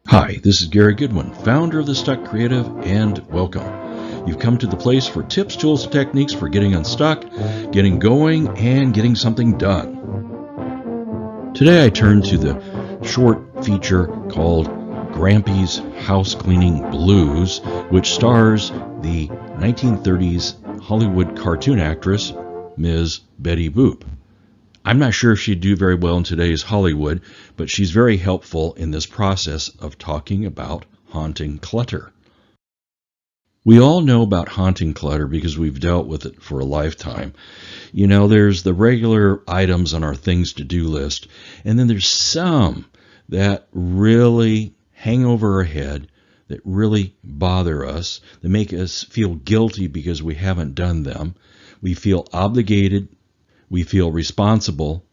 Hi, this is Gary Goodwin, founder of The Stuck Creative, and welcome. You've come to the place for tips, tools, and techniques for getting unstuck, getting going, and getting something done. Today I turn to the short feature called Grampy's House Cleaning Blues, which stars the 1930s Hollywood cartoon actress, Ms. Betty Boop. I'm not sure if she'd do very well in today's Hollywood, but she's very helpful in this process of talking about haunting clutter. We all know about haunting clutter because we've dealt with it for a lifetime. You know, there's the regular items on our things to do list, and then there's some that really hang over our head, that really bother us, that make us feel guilty because we haven't done them. We feel obligated. We feel responsible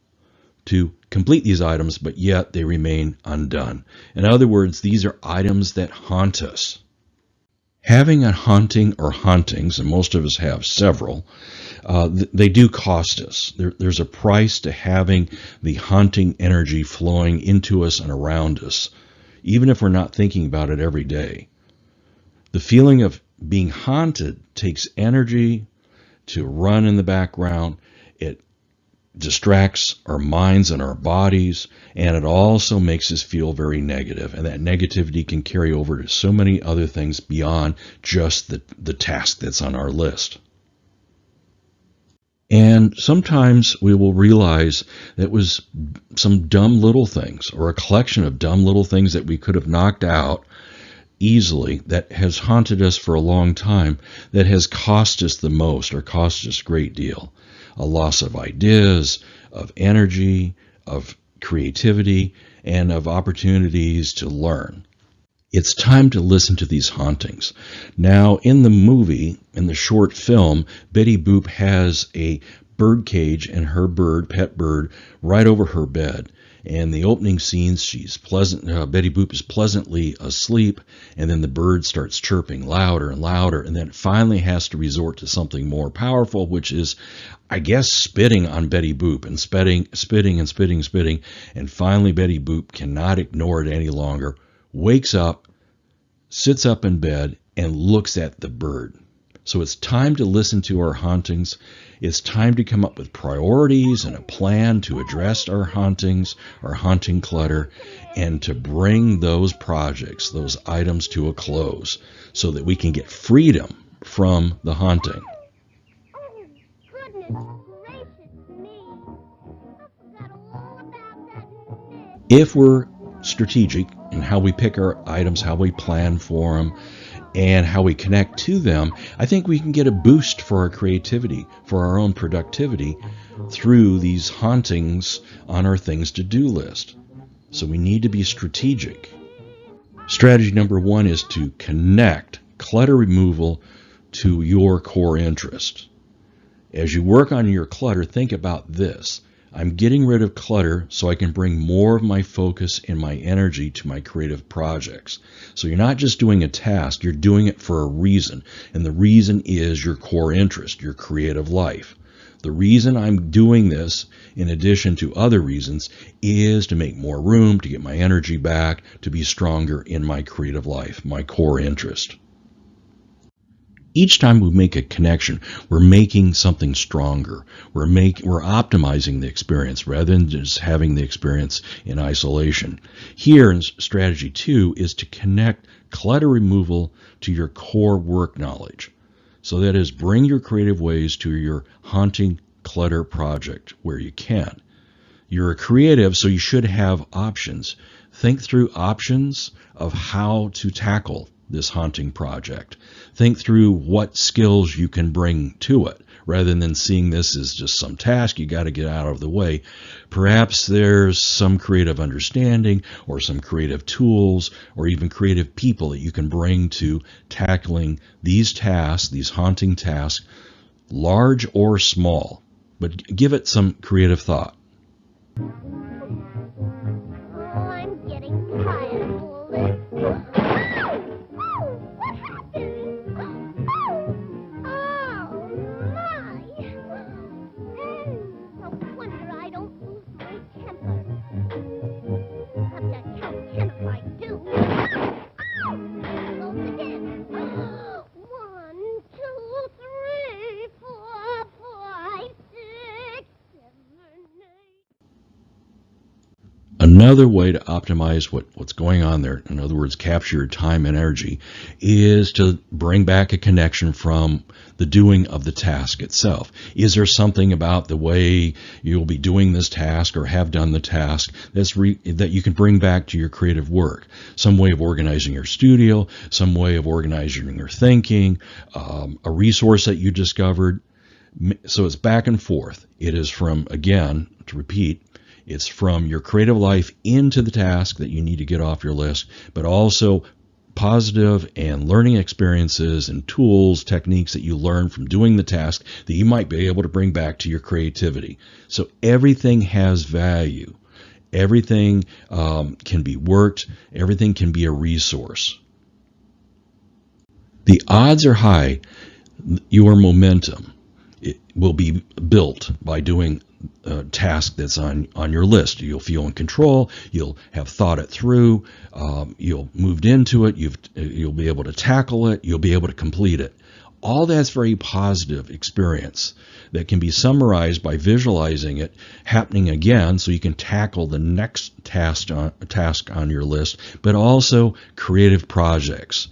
to complete these items, but yet they remain undone. In other words, these are items that haunt us. Having a haunting or hauntings, and most of us have several, they do cost us. There's a price to having the haunting energy flowing into us and around us, even if we're not thinking about it every day. The feeling of being haunted takes energy to run in the background. It distracts our minds and our bodies, and it also makes us feel very negative. And that negativity can carry over to so many other things beyond just the task that's on our list. And sometimes we will realize that it was some dumb little things or a collection of dumb little things that we could have knocked out easily that has haunted us for a long time, that has cost us the most or cost us a great deal. A loss of ideas, of energy, of creativity, and of opportunities to learn. It's time to listen to these hauntings. Now, in the movie, in the short film, Betty Boop has a bird cage and her pet bird, right over her bed. And the opening scenes, Betty Boop is pleasantly asleep, and then the bird starts chirping louder and louder, and then it finally has to resort to something more powerful, which is, I guess, spitting on Betty Boop, and spitting, and finally Betty Boop cannot ignore it any longer, wakes up, sits up in bed, and looks at the bird. So it's time to listen to our hauntings. It's time to come up with priorities and a plan to address our hauntings, our haunting clutter, and to bring those projects, those items to a close so that we can get freedom from the haunting. Oh, goodness gracious me. I forgot all about that mess. If we're strategic in how we pick our items, how we plan for them, and how we connect to them, I think we can get a boost for our creativity, for our own productivity through these hauntings on our things to do list. So we need to be strategic. Strategy number one is to connect clutter removal to your core interest. As you work on your clutter, think about this. I'm getting rid of clutter so I can bring more of my focus and my energy to my creative projects. So you're not just doing a task, you're doing it for a reason. And the reason is your core interest, your creative life. The reason I'm doing this, in addition to other reasons, is to make more room, to get my energy back, to be stronger in my creative life, my core interest. Each time we make a connection, we're making something stronger. We're optimizing the experience rather than just having the experience in isolation. Here in strategy 2 is to connect clutter removal to your core work knowledge. So that is, bring your creative ways to your haunting clutter project where you can. You're a creative, so you should have options. Think through options of how to tackle this haunting project. Think through what skills you can bring to it, rather than seeing this as just some task you got to get out of the way. Perhaps there's some creative understanding or some creative tools or even creative people that you can bring to tackling these tasks, these haunting tasks, large or small. But give it some creative thought. Oh, I'm getting tired of all this. What happened? Oh, my. No wonder I don't lose my temper. Have to tell Ken if I do. Another way to optimize what's going on there, in other words, capture your time and energy, is to bring back a connection from the doing of the task itself. Is there something about the way you'll be doing this task or have done the task that you can bring back to your creative work? Some way of organizing your studio, some way of organizing your thinking, a resource that you discovered. So it's back and forth. It is from, again, to repeat, it's from your creative life into the task that you need to get off your list, but also positive and learning experiences and tools, techniques that you learn from doing the task that you might be able to bring back to your creativity. So everything has value. Everything can be worked. Everything can be a resource. The odds are high your momentum will be built by doing a task that's on your list. You'll feel in control. You'll have thought it through. You'll moved into it. You'll be able to tackle it. You'll be able to complete it. All that's very positive experience that can be summarized by visualizing it happening again, so you can tackle the next task on your list, but also creative projects.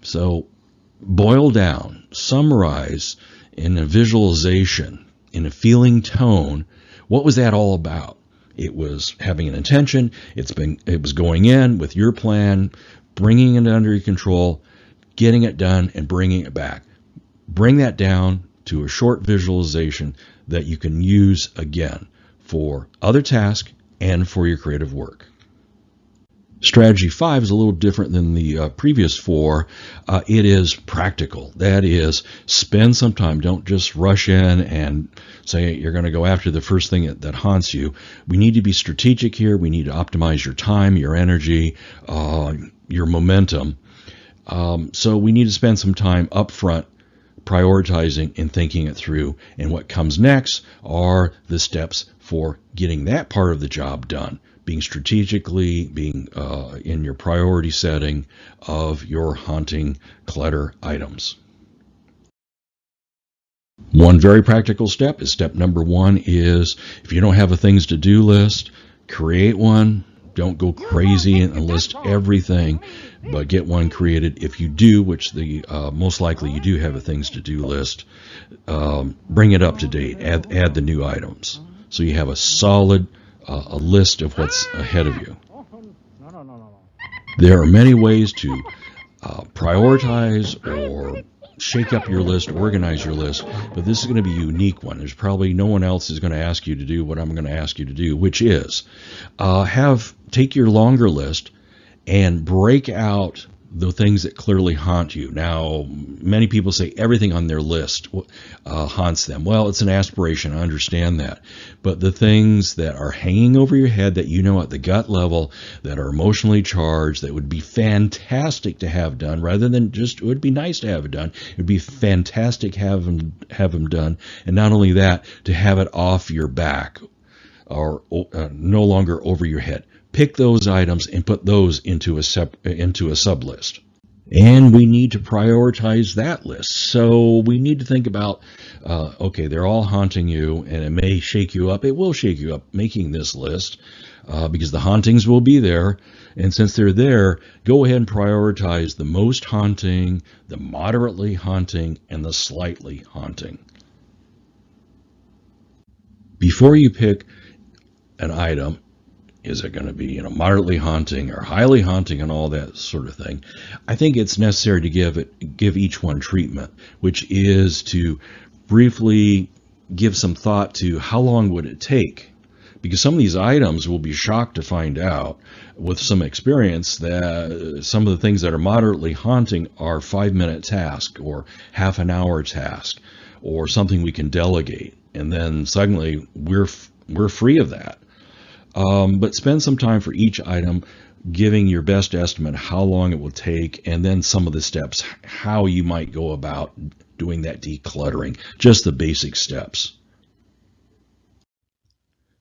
So boil down, summarize in a visualization, in a feeling tone, what was that all about? It was having an intention. It was going in with your plan, bringing it under your control, getting it done, and bringing it back. Bring that down to a short visualization that you can use again for other tasks and for your creative work. Strategy 5 is a little different than the previous 4. It is practical. That is, spend some time. Don't just rush in and say you're going to go after the first thing that haunts you. We need to be strategic here. We need to optimize your time, your energy, your momentum. So we need to spend some time up front prioritizing and thinking it through. And what comes next are the steps for getting that part of the job done. Being strategically, being in your priority setting of your haunting clutter items. One very practical step is step number 1 is, if you don't have a things to do list, create one. Don't go crazy and list everything, but get one created. If you do, which most likely you do have a things to do list, bring it up to date. Add the new items, so you have a solid a list of what's ahead of you. There are many ways to prioritize or shake up your list, organize your list, but this is going to be a unique one. There's probably no one else is going to ask you to do what I'm going to ask you to do, which is take your longer list and break out the things that clearly haunt you. Now, many people say everything on their list haunts them. Well, it's an aspiration. I understand that. But the things that are hanging over your head that you know at the gut level, that are emotionally charged, that would be fantastic to have done, rather than just it would be nice to have it done. It would be fantastic to have them done. And not only that, to have it off your back or no longer over your head. Pick those items and put those into a sub list. And we need to prioritize that list. So we need to think about, okay, they're all haunting you, and it may shake you up. It will shake you up making this list because the hauntings will be there. And since they're there, go ahead and prioritize the most haunting, the moderately haunting, and the slightly haunting. Before you pick an item, is it going to be, moderately haunting or highly haunting and all that sort of thing? I think it's necessary to give each one treatment, which is to briefly give some thought to how long would it take? Because some of these items will be shocked to find out with some experience that some of the things that are moderately haunting are 5-minute task or half an hour task or something we can delegate. And then suddenly we're free of that. But spend some time for each item, giving your best estimate how long it will take, and then some of the steps, how you might go about doing that decluttering, just the basic steps.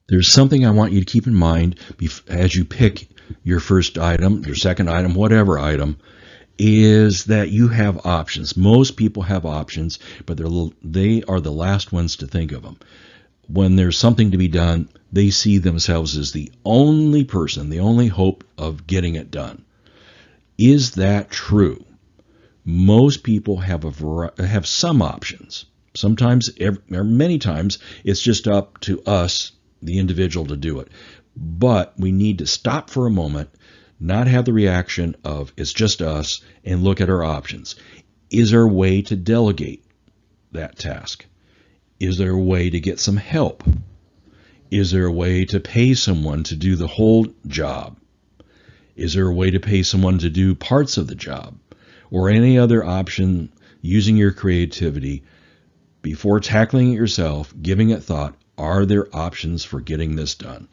There's something I want you to keep in mind as you pick your first item, your second item, whatever item, is that you have options. Most people have options, but they are the last ones to think of them. When there's something to be done, They see themselves as the only person, the only hope of getting it done. Is that true? Most people have some options. Sometimes, or many times, it's just up to us, the individual, to do it. But we need to stop for a moment, not have the reaction of it's just us, and look at our options. Is there a way to delegate that task? Is there a way to get some help? Is there a way to pay someone to do the whole job? Is there a way to pay someone to do parts of the job? Or any other option using your creativity? Before tackling it yourself, giving it thought, are there options for getting this done?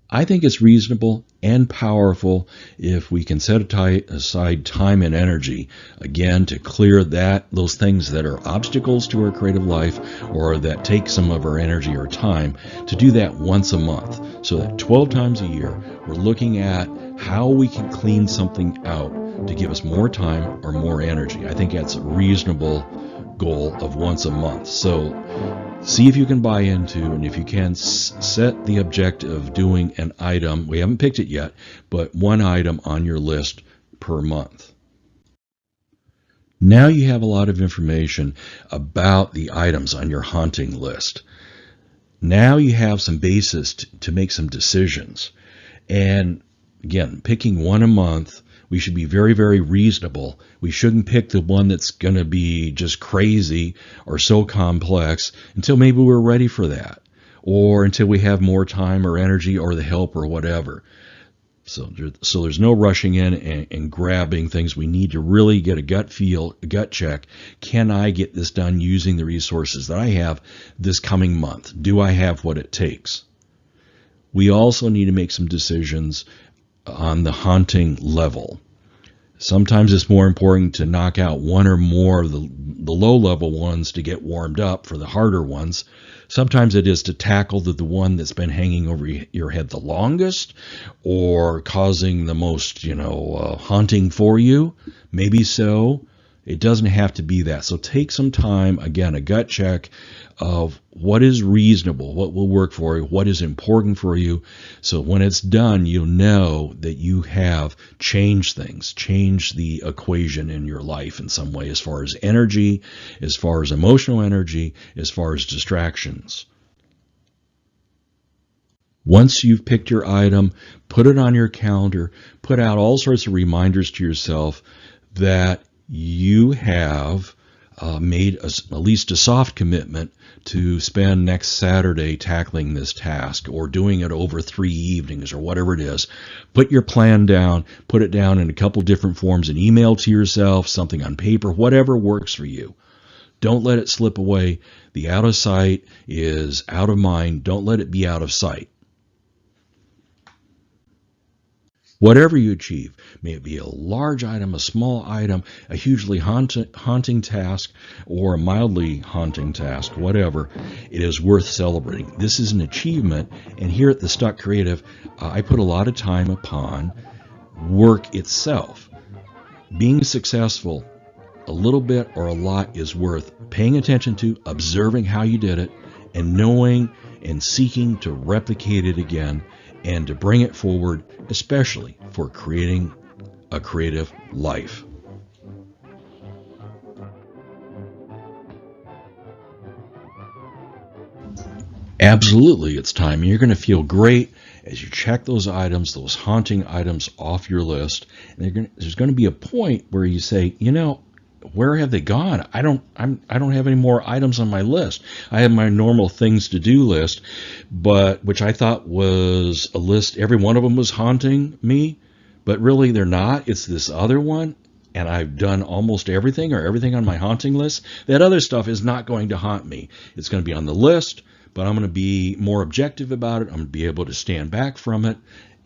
I think it's reasonable and powerful if we can set aside time and energy, again, to clear those things that are obstacles to our creative life or that take some of our energy or time, to do that once a month. So that 12 times a year, we're looking at how we can clean something out to give us more time or more energy. I think that's a reasonable goal of once a month. So see if you can buy into, and if you can, set the objective of doing an item. We haven't picked it yet, but one item on your list per month. Now you have a lot of information about the items on your haunting list. Now you have some basis to make some decisions. And again, picking one a month, we should be very, very reasonable. We shouldn't pick the one that's going to be just crazy or so complex until maybe we're ready for that, or until we have more time or energy or the help or whatever. So there's no rushing in and grabbing things. We need to really get a gut feel, a gut check. Can I get this done using the resources that I have this coming month? Do I have what it takes? We also need to make some decisions on the haunting level. Sometimes it's more important to knock out one or more of the low-level ones to get warmed up for the harder ones. Sometimes it is to tackle the one that's been hanging over your head the longest or causing the most, haunting for you. Maybe so. It doesn't have to be that. So take some time, again, a gut check of what is reasonable, what will work for you, what is important for you. So when it's done, you'll know that you have changed things, changed the equation in your life in some way, as far as energy, as far as emotional energy, as far as distractions. Once you've picked your item, put it on your calendar, put out all sorts of reminders to yourself that you have made at least a soft commitment to spend next Saturday tackling this task, or doing it over 3 evenings, or whatever it is. Put your plan down, put it down in a couple different forms, an email to yourself, something on paper, whatever works for you. Don't let it slip away. The out of sight is out of mind. Don't let it be out of sight. Whatever you achieve, may it be a large item, a small item, a hugely haunting task, or a mildly haunting task, whatever, it is worth celebrating. This is an achievement, and here at the Stuck Creative, I put a lot of time upon work itself. Being successful, a little bit or a lot, is worth paying attention to, observing how you did it, and knowing and seeking to replicate it again, and to bring it forward, especially for creating a creative life. Absolutely, it's time. You're going to feel great as you check those items, those haunting items, off your list. And there's going to be a point where you say, where have they gone? I don't have any more items on my list. I have my normal things to do list, but which I thought was a list. Every one of them was haunting me, but really they're not. It's this other one, and I've done almost everything, or everything on my haunting list. That other stuff is not going to haunt me. It's going to be on the list, but I'm going to be more objective about it. I'm going to be able to stand back from it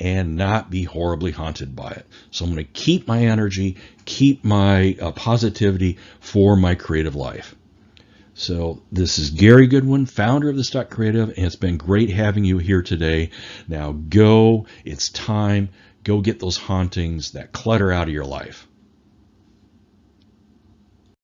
and not be horribly haunted by it. So I'm going to keep my energy, keep my positivity for my creative life. So this is Gary Goodwin, founder of the Stuck Creative, and it's been great having you here today. Now go, it's time, go get those hauntings, that clutter out of your life.